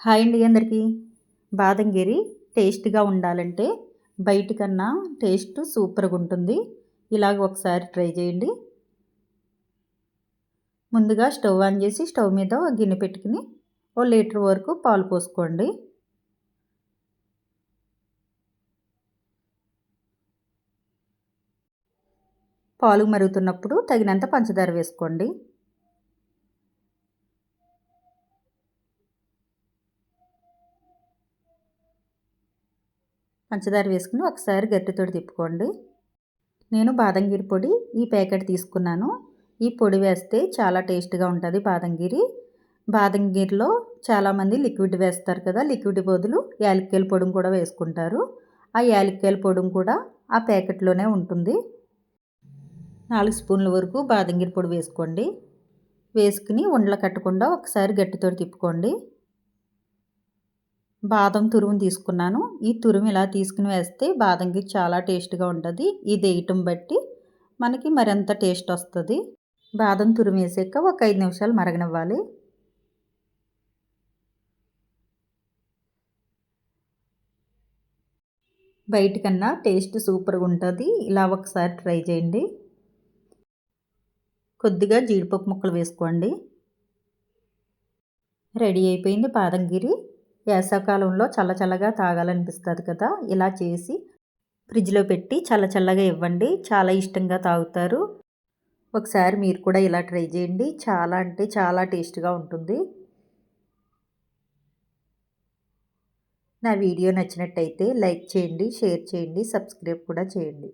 Hi అండి అందరికీ. బాదం గిరి టేస్ట్‌గా ఉండాలంటే బయట కన్నా టేస్ట్ సూపర్‌గా ఉంటుంది. ఇలాగ ఒకసారి ట్రై చేయండి. ముందుగా స్టవ్ ఆన్ చేసి స్టవ్ మీద ఒక గిన్నె పెట్టుకుని ఓ లీటర్ వరకు పాలు పోసుకోండి. పాలు మరుగుతున్నప్పుడు తగినంత పంచదార వేసుకోండి. పంచదార వేసుకుని ఒకసారి గరిటెతోటి తిప్పుకోండి. నేను బాదం గిరి పొడి ఈ ప్యాకెట్ తీసుకున్నాను. ఈ పొడి వేస్తే చాలా టేస్ట్‌గా ఉంటుంది బాదం గిరి. బాదం గిరిలో చాలామంది లిక్విడ్ వేస్తారు కదా! లిక్విడ్ బదులు యాలక్కాయల పొడిని కూడా వేసుకుంటారు. ఆ యాలక్కాయల పొడిని కూడా ఆ ప్యాకెట్‌లోనే ఉంటుంది. 4 స్పూన్ల వరకు బాదం గిరి పొడి వేసుకోండి. వేసుకుని ఉండలు కట్టకుండా ఒకసారి గరిటెతోటి తిప్పుకోండి. బాదం తురుము తీసుకున్నాను. ఈ తురుము ఇలా తీసుకుని వేస్తే బాదం గిరి చాలా టేస్ట్‌గా ఉంటుంది. ఇది వేయటం బట్టి మనకి మరింత టేస్ట్ వస్తది. బాదం తురుము వేసాక ఒక 5 నిమిషాలు మరగనివ్వాలి. బయట కన్నా టేస్ట్ సూపర్‌గా ఉంటుంది. ఇలా ఒకసారి ట్రై చేయండి. కొద్దిగా జీడిపప్పు ముక్కలు వేసుకోండి. రెడీ అయిపోయింది బాదం గిరి. వేసవికాలంలో చల్లగా తాగాలనిపిస్తుంది కదా! ఇలా చేసి ఫ్రిడ్జ్‌లో పెట్టి చల్లగా ఇవ్వండి. చాలా ఇష్టంగా తాగుతారు. ఒకసారి మీరు కూడా ఇలా ట్రై చేయండి. చాలా అంటే చాలా టేస్ట్‌గా ఉంటుంది. నా వీడియో నచ్చినట్టయితే లైక్ చేయండి, షేర్ చేయండి, సబ్స్క్రైబ్ కూడా చేయండి.